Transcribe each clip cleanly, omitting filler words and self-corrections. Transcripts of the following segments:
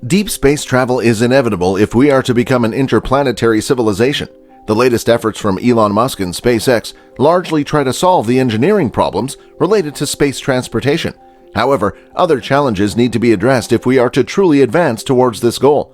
Deep space travel is inevitable if we are to become an interplanetary civilization. The latest efforts from Elon Musk and SpaceX largely try to solve the engineering problems related to space transportation. However, other challenges need to be addressed if we are to truly advance towards this goal.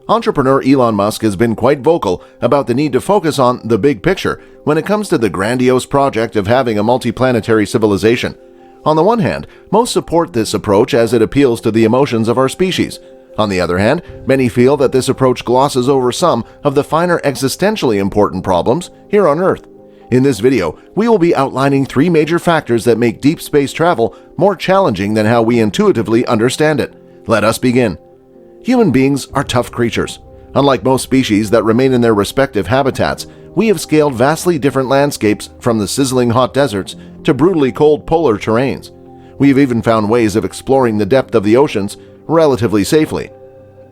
Entrepreneur Elon Musk has been quite vocal about the need to focus on the big picture when it comes to the grandiose project of having a multiplanetary civilization. On the one hand, most support this approach as it appeals to the emotions of our species. On the other hand, many feel that this approach glosses over some of the finer existentially important problems here on Earth. In this video, we will be outlining 3 major factors that make deep space travel more challenging than how we intuitively understand it. Let us begin. Human beings are tough creatures. Unlike most species that remain in their respective habitats, we have scaled vastly different landscapes from the sizzling hot deserts to brutally cold polar terrains. We have even found ways of exploring the depth of the oceans relatively safely.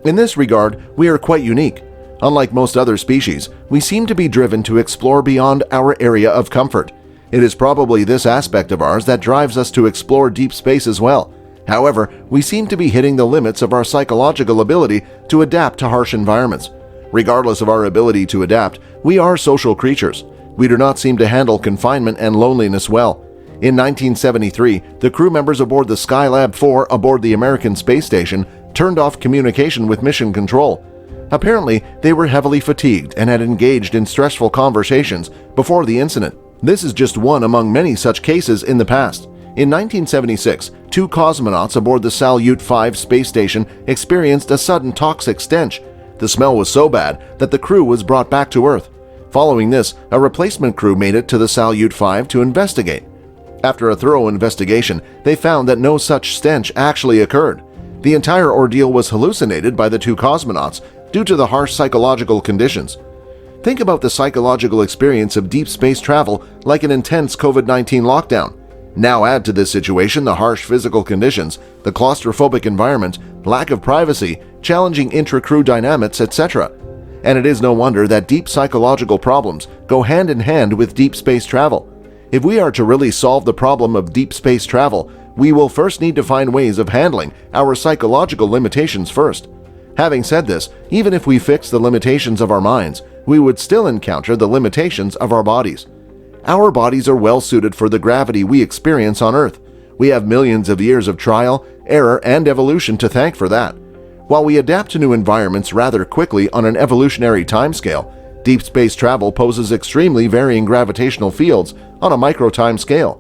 In this regard, we are quite unique. Unlike most other species, we seem to be driven to explore beyond our area of comfort. It is probably this aspect of ours that drives us to explore deep space as well. However, we seem to be hitting the limits of our psychological ability to adapt to harsh environments. Regardless of our ability to adapt, we are social creatures. We do not seem to handle confinement and loneliness well. In 1973, the crew members aboard the Skylab 4 aboard the American space station turned off communication with mission control. Apparently, they were heavily fatigued and had engaged in stressful conversations before the incident. This is just one among many such cases in the past. In 1976, 2 cosmonauts aboard the Salyut 5 space station experienced a sudden toxic stench. The smell was so bad that the crew was brought back to Earth. Following this, a replacement crew made it to the Salyut 5 to investigate. After a thorough investigation, they found that no such stench actually occurred. The entire ordeal was hallucinated by the 2 cosmonauts due to the harsh psychological conditions. Think about the psychological experience of deep space travel like an intense COVID-19 lockdown. Now add to this situation the harsh physical conditions, the claustrophobic environment, lack of privacy, challenging intra-crew dynamics, etc. And it is no wonder that deep psychological problems go hand in hand with deep space travel. If we are to really solve the problem of deep space travel, we will first need to find ways of handling our psychological limitations first. Having said this, even if we fix the limitations of our minds, we would still encounter the limitations of our bodies. Our bodies are well suited for the gravity we experience on Earth. We have millions of years of trial, error, and evolution to thank for that. While we adapt to new environments rather quickly on an evolutionary timescale, deep space travel poses extremely varying gravitational fields on a micro-time scale.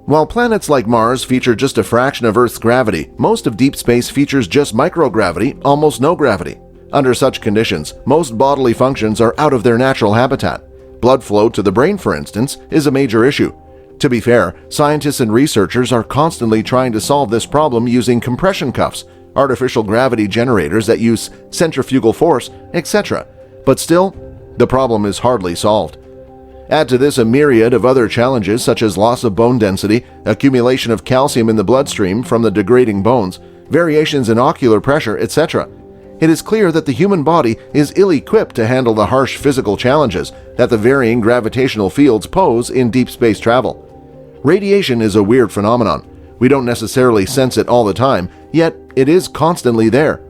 While planets like Mars feature just a fraction of Earth's gravity, most of deep space features just microgravity, almost no gravity. Under such conditions, most bodily functions are out of their natural habitat. Blood flow to the brain, for instance, is a major issue. To be fair, scientists and researchers are constantly trying to solve this problem using compression cuffs, artificial gravity generators that use centrifugal force, etc. But still, the problem is hardly solved. Add to this a myriad of other challenges such as loss of bone density, accumulation of calcium in the bloodstream from the degrading bones, variations in ocular pressure, etc. It is clear that the human body is ill-equipped to handle the harsh physical challenges that the varying gravitational fields pose in deep space travel. Radiation is a weird phenomenon. We don't necessarily sense it all the time, yet it is constantly there.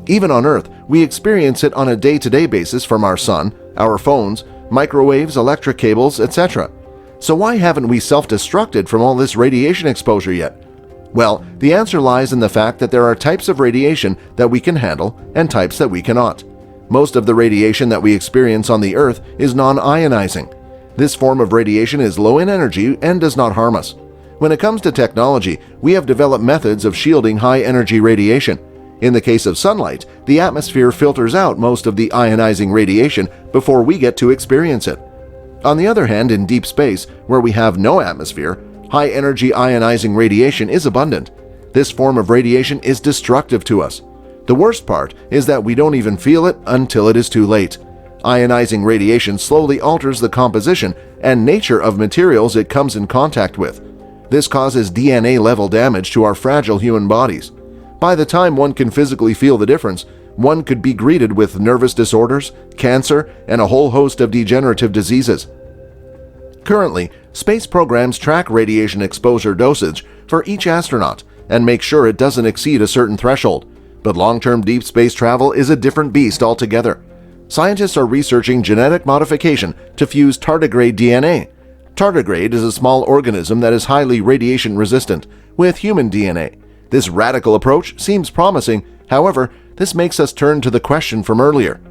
Even on Earth, we experience it on a day-to-day basis from our sun, our phones, microwaves, electric cables, etc. So why haven't we self-destructed from all this radiation exposure yet? Well, the answer lies in the fact that there are types of radiation that we can handle and types that we cannot. Most of the radiation that we experience on the Earth is non-ionizing. This form of radiation is low in energy and does not harm us. When it comes to technology, we have developed methods of shielding high-energy radiation. In the case of sunlight, the atmosphere filters out most of the ionizing radiation before we get to experience it. On the other hand, in deep space, where we have no atmosphere, high-energy ionizing radiation is abundant. This form of radiation is destructive to us. The worst part is that we don't even feel it until it is too late. Ionizing radiation slowly alters the composition and nature of materials it comes in contact with. This causes DNA-level damage to our fragile human bodies. By the time one can physically feel the difference, one could be greeted with nervous disorders, cancer, and a whole host of degenerative diseases. Currently, space programs track radiation exposure dosage for each astronaut and make sure it doesn't exceed a certain threshold. But long-term deep space travel is a different beast altogether. Scientists are researching genetic modification to fuse tardigrade DNA. Tardigrade is a small organism that is highly radiation resistant, with human DNA. This radical approach seems promising. However, this makes us turn to the question from earlier.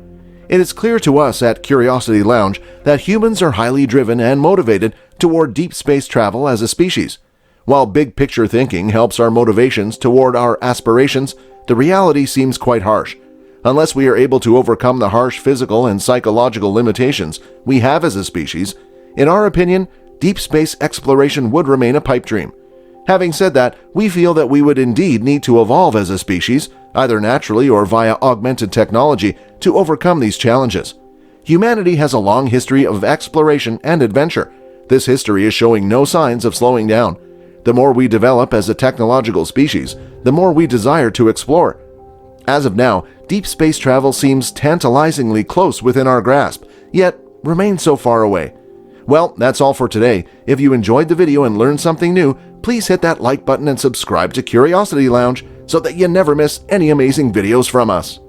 It is clear to us at Curiosity Lounge that humans are highly driven and motivated toward deep space travel as a species. While big-picture thinking helps our motivations toward our aspirations, the reality seems quite harsh. Unless we are able to overcome the harsh physical and psychological limitations we have as a species, in our opinion, deep space exploration would remain a pipe dream. Having said that, we feel that we would indeed need to evolve as a species, either naturally or via augmented technology, to overcome these challenges. Humanity has a long history of exploration and adventure. This history is showing no signs of slowing down. The more we develop as a technological species, the more we desire to explore. As of now, deep space travel seems tantalizingly close within our grasp, yet remains so far away. Well, that's all for today. If you enjoyed the video and learned something new, please hit that like button and subscribe to Curiosity Lounge so that you never miss any amazing videos from us.